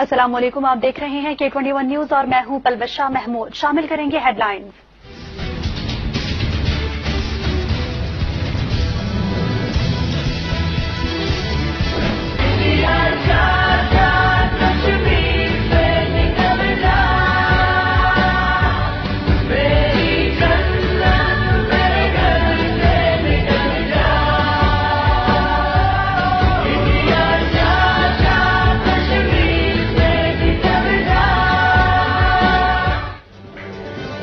अस्सलाम वालेकुम, आप देख रहे हैं K21 न्यूज और मैं हूं पलवशा महमूद। शामिल करेंगे हेडलाइंस।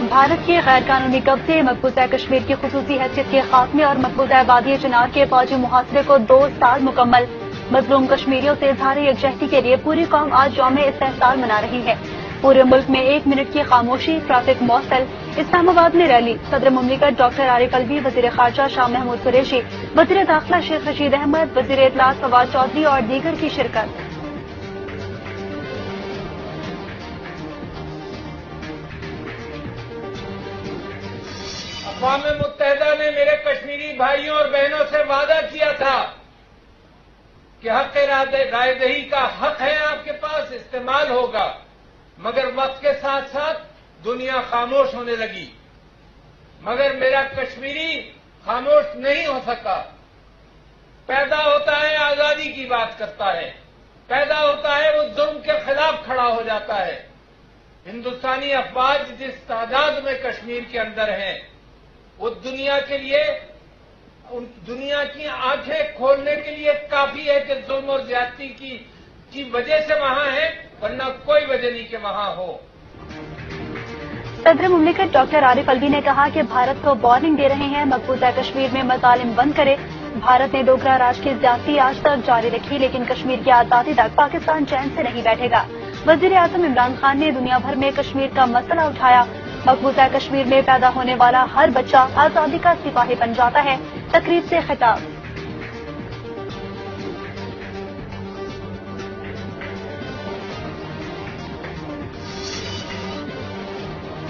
भारत के गैर कानूनी कब्जे, मकबूजा कश्मीर की खुसूसी हैसियत के खात्मे और मकबूजा वादी चिनार के फौजी मुहासरे को 2 साल मुकम्मल। मजलूम कश्मीरियों से इज़हार यकजहती के लिए पूरी कौम आज यौम इस्तेहसाल मना रही है। पूरे मुल्क में 1 मिनट की खामोशी, ट्रैफिक मौतल। इस्लामाबाद में रैली, सदर मुमलिकत डॉक्टर आरिफ अलवी, वजीर खारजा शाह महमूद कुरैशी, वजीर दाखिला शेख रशीद अहमद, वजीर इत्तलात फवाद चौधरी और दीगर की शिरकत। अक़वाम मुत्तहिदा ने मेरे कश्मीरी भाइयों और बहनों से वादा किया था कि हक़ रायदही का हक है आपके पास, इस्तेमाल होगा, मगर वक्त के साथ साथ दुनिया खामोश होने लगी। मगर मेरा कश्मीरी खामोश नहीं हो सका। पैदा होता है, आजादी की बात करता है, पैदा होता है, वो जुल्म के खिलाफ खड़ा हो जाता है। हिंदुस्तानी अफवाज जिस तादाद में कश्मीर के अंदर हैं, वो दुनिया के लिए, दुनिया की आंखें खोलने के लिए काफी है कि जुल्म और ज्यादती की वजह से वहां है, वरना कोई वजह नहीं कि वहां हो। सदर मुमलिकत डॉक्टर आरिफ अलवी ने कहा कि भारत को वार्निंग दे रहे हैं, मकबूजा कश्मीर में मजालिम बंद करे। भारत ने डोगरा राज की ज्यादती आज तक जारी रखी, लेकिन कश्मीर की आजादी तक पाकिस्तान चैन से नहीं बैठेगा। वजीर आजम इमरान खान ने दुनिया भर में कश्मीर का मसला उठाया। मकबूजा कश्मीर में पैदा होने वाला हर बच्चा आजादी का सिपाही बन जाता है। तकरीब से खिताब।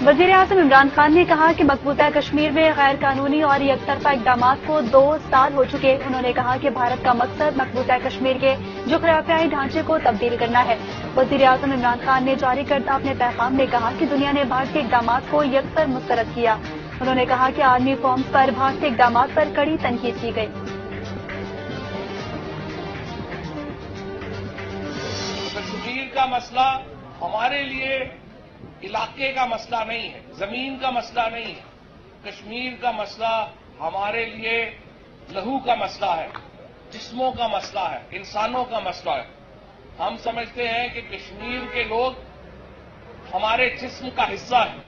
वजीर आजम इमरान खान ने कहा कि मकबूजा कश्मीर में गैर कानूनी और यकतरफा इक़दामात को 2 साल हो चुके। उन्होंने कहा कि भारत का मकसद मकबूजा कश्मीर के जुग़राफियाई ढांचे को तब्दील करना है। वजीर आजम इमरान खान ने जारी करदा अपने पैगाम में कहा कि दुनिया ने भारत के इक़दामात को यकसर मुस्तरद किया। उन्होंने कहा कि आर्मी फॉर्म्स पर भारत के इक़दामात पर कड़ी तनकीद की गई। कश्मीर का मसला हमारे लिए इलाके का मसला नहीं है, जमीन का मसला नहीं है। कश्मीर का मसला हमारे लिए लहू का मसला है, जिस्मों का मसला है, इंसानों का मसला है। हम समझते हैं कि कश्मीर के लोग हमारे जिस्म का हिस्सा है।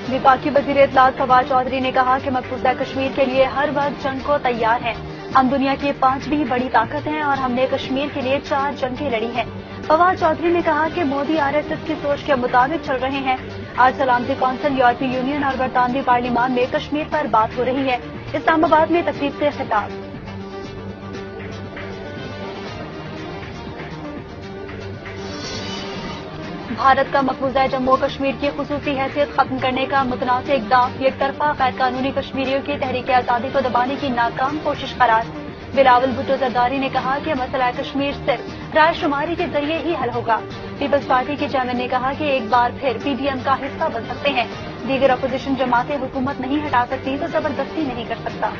विभागी वजीर इत्तलात फवाद चौधरी ने कहा कि मकबूजा कश्मीर के लिए हर वक्त जंग को तैयार है। हम दुनिया की 5वीं बड़ी ताकत हैं और हमने कश्मीर के लिए 4 जंगें लड़ी हैं। फवाद चौधरी ने कहा कि मोदी आरएसएस की सोच के मुताबिक चल रहे हैं। आज सलामती कौंसिल, यूरोपीय यूनियन और बरतानवी पार्लियामान में कश्मीर पर बात हो रही है। इस्लामाबाद में तकरीब से खिताब। भारत का मकबूजा जम्मू कश्मीर की खुसूसी हैसियत खत्म करने का मुतनाज़ इक़दाम एकतरफा गैर कानूनी कश्मीरियों की तहरीक आज़ादी को दबाने की नाकाम कोशिश करार। बिलावल भुट्टो जरदारी ने कहा कि मसला कश्मीर सिर्फ रायशुमारी के जरिए ही हल होगा। पीपल्स पार्टी के चेयरमैन ने कहा कि एक बार फिर पीडीएम का हिस्सा बन सकते हैं। दीगर अपोजिशन जमातें हुकूमत नहीं हटा सकती तो जबरदस्ती नहीं कर सकता।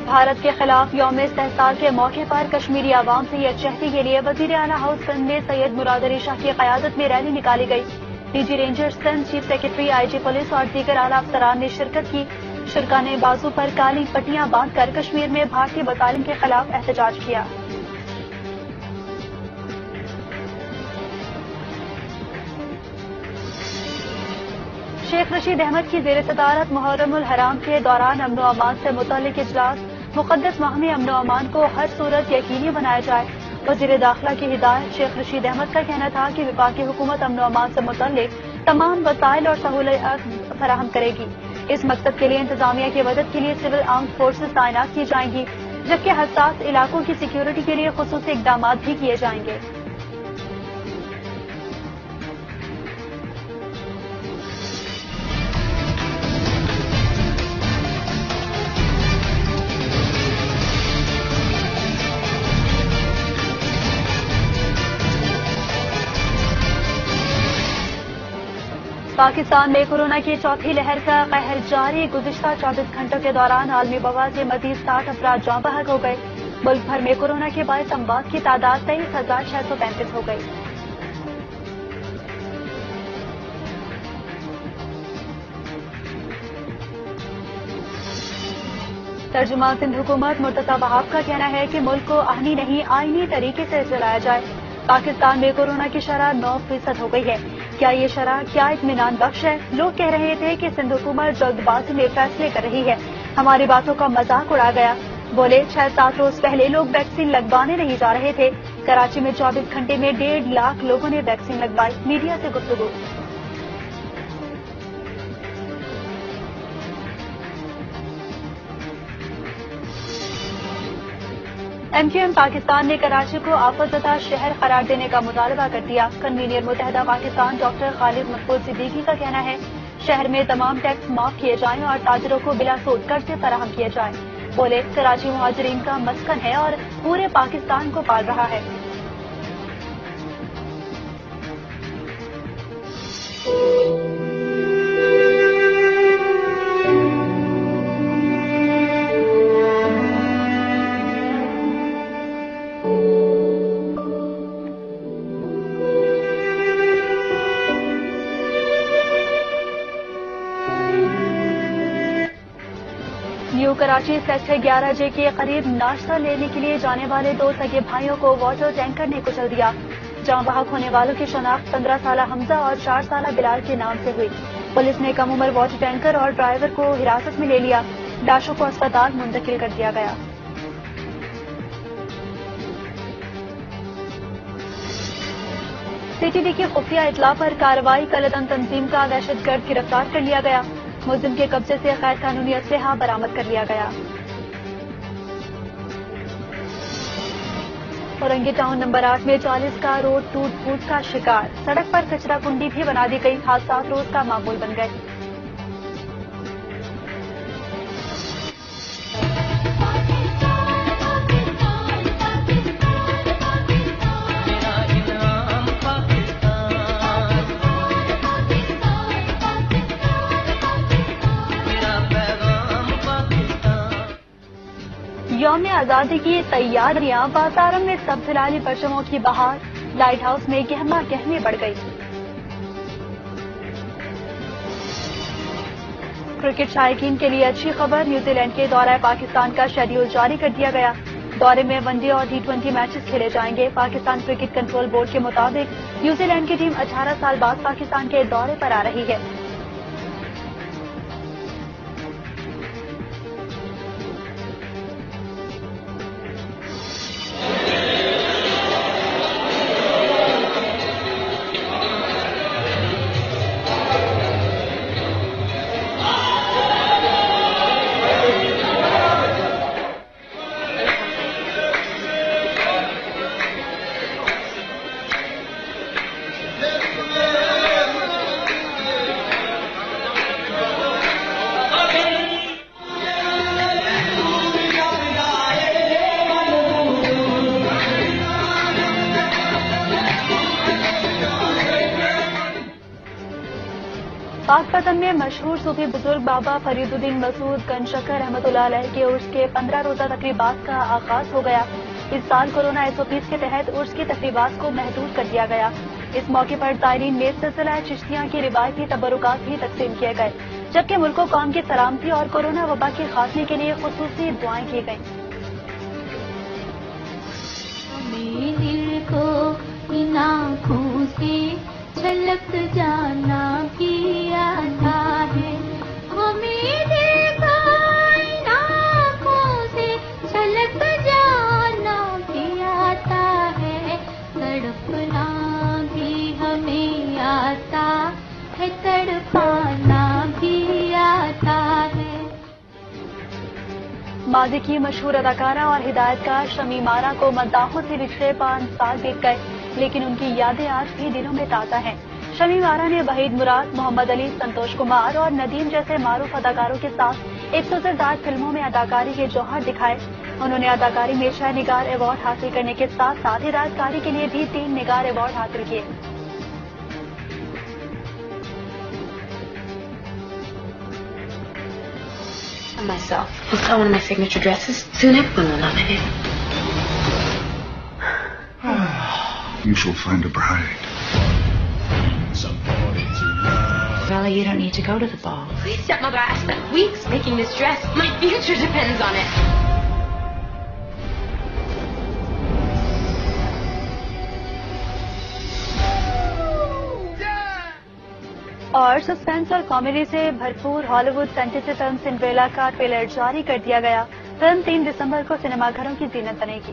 भारत के खिलाफ यौम इस्तेहसाल के मौके पर कश्मीरी आवाम से यकजहती के लिए वजीर आला हाउस सिंध में सैयद मुराद अली शाह की क़यादत में रैली निकाली गई। DG rangers Sindh, chief secretary, IG police और दीगर आला अफसरान ने शिरकत की। शुरा ने बाजू पर काली पट्टियां बांधकर कश्मीर में भारतीय बटालियन के खिलाफ एहतजाज किया। शेख रशीद अहमद की ज़ेर सदारत मुहर्रमुल हराम के दौरान अमन व अमान से मुतल्लिक इजलास। मुक़द्दस माह में अमन व अमान को हर सूरत यकीनी बनाया जाए। वज़ीर दाखिला की हिदायत। शेख रशीद अहमद का कहना था कि वफाकी हुकूमत अमन व अमान से मुतल्लिक तमाम वसाइल और सहूलियत फराहम करेगी। इस मकसद के लिए इंतजामिया की मदद के लिए सिविल आर्म्ड फोर्सेज तैनात की जाएंगी, जबकि हसास इलाकों की सिक्योरिटी के लिए खुसूसी इक़दाम भी किए जाएंगे। پاکستان میں کورونا کی چوتھی لہر کا قہر جاری، گزشتہ 24 گھنٹوں کے دوران عالمی وبا سے مزید 60 افراد جاں بحق ہو گئے۔ ملک بھر میں کورونا کے باعث اموات کی تعداد 23,635 ہو گئی۔ ترجمان سندھ حکومت مرتضی وہاب کا کہنا ہے کہ ملک کو آہنی نہیں آئینی طریقے سے چلایا جائے۔ پاکستان میں کورونا کی شرح 9% ہو گئی ہے۔ کیا یہ شرح کیا اطمینان بخش ہے؟ لوگ کہہ رہے تھے کہ سندھ حکومت جلد بازی میں فیصلے کر رہی ہے، ہماری باتوں کا مذاق اڑا گیا۔ بولے 6-7 روز پہلے لوگ ویکسین لگوانے نہیں جا رہے تھے۔ کراچی میں 24 گھنٹے میں 1.5 لاکھ لوگوں نے ویکسین لگوائی۔ میڈیا سے گفتگو۔ MQM پاکستان نے کراچی کو آفت زدہ شہر قرار دینے کا مطالبہ کر دیا۔ کنوینر متحدہ پاکستان ڈاکٹر خالد مقبول صدیقی کا کہنا ہے شہر میں تمام ٹیکس معاف کیے جائیں اور تاجروں کو بلا سود قرضے فراہم کیے جائیں۔ بولے کراچی مہاجرین کا مسکن ہے اور پورے پاکستان کو پال رہا ہے۔ نیو کراچی سیکٹر 11J کے قریب ناشتہ لینے کے لیے جانے والے 2 سگے بھائیوں کو واٹر ٹینکر نے کچل دیا۔ جاں بحق ہونے والوں کی شناخت 15 سالہ حمزہ اور 4 سالہ بلال کے نام سے ہوئی۔ پولیس نے کم عمر واٹر ٹینکر اور ڈرائیور کو حراست میں لے لیا۔ لاشوں کو اسپتال منتقل کر دیا گیا۔ CTV کی خفیہ اطلاع پر کارروائی، کالعدم تنظیم کا دہشت گرد گرفتار کر لیا گیا۔ ملزم کے قبضے سے غیر قانونی اسلحہ برآمد کر لیا گیا۔ اورنگی ٹاؤن نمبر 8 میں 40 کا روڈ ٹوٹ پھوٹ کا شکار، سڑک پر کچرا کنڈی بھی بنا دی گئی، حادثات روز کا معمول بن گئے۔ یوم آزادی کی تیاریاں، بازاروں میں سبز لالی پرچموں کی بہار، لائٹ ہاؤس میں گہما گہمی بڑھ گئی۔ کرکٹ شائقین کے لیے اچھی خبر، نیوزی لینڈ کے دورہ پاکستان کا شیڈیول جاری کر دیا گیا۔ دورے میں ون ڈے اور T20 میچز کھیلے جائیں گے۔ پاکستان کرکٹ کنٹرول بورڈ کے مطابق نیوزی لینڈ کی ٹیم 18 سال بعد پاکستان کے دورے پر آ رہی ہے۔ پاک پتن میں مشہور صوفی بزرگ بابا فرید الدین مسعود گنج شکر رحمۃ اللہ علیہ کے عرس کے 15 روزہ تقریبات کا آغاز ہو گیا۔ اس سال کورونا SOPs کے تحت عرس کی تقریبات کو محدود کر دیا گیا۔ اس موقع پر زائرین میں سلسلہ چشتیاں کی روایتی تبرکات بھی تقسیم کیے گئے، جبکہ ملک و قوم کی سلامتی اور کورونا وبا کے خاتمے کے لیے خصوصی دعائیں کی گئیں۔ دل کو ان آنکھوں سے چھلک جانا بھی آتا ہے، ہمیں دل کو ان آنکھوں سے چھلک جانا بھی آتا ہے، تڑپنا بھی ہمیں آتا ہے، تڑپانا بھی آتا ہے۔ ماضی کی مشہور اداکارہ اور ہدایتکار شمیم آرا کو مداحوں سے بچھڑے 5 سال بیت گئے، لیکن ان کی یادیں آج بھی دلوں میں تازہ ہیں۔ شمیم آرا نے وحید مراد، محمد علی، سنتوش کمار اور ندیم جیسے معروف اداکاروں کے ساتھ 100 سے زائد فلموں میں اداکاری کے جوہر دکھائے۔ انہوں نے اداکاری میں 6 نگار ایوارڈ حاصل کرنے کے ساتھ ساتھ ہدایتکاری کے لیے بھی 3 نگار ایوارڈ حاصل کیے۔ And myself. I'll sew one of my signature dresses. Soon everyone will love it. You shall find a bride. Bella, you don't need to go to the ball. Please, stepmother, I spent weeks making this dress. My future depends on it. اور suspense اور comedy سے بھرپور ہالی would fantasy film Cinderella کا trailer جاری کر دیا گیا. فلم 3 دسمبر کو سنیما گھروں کی زینت بنے گی.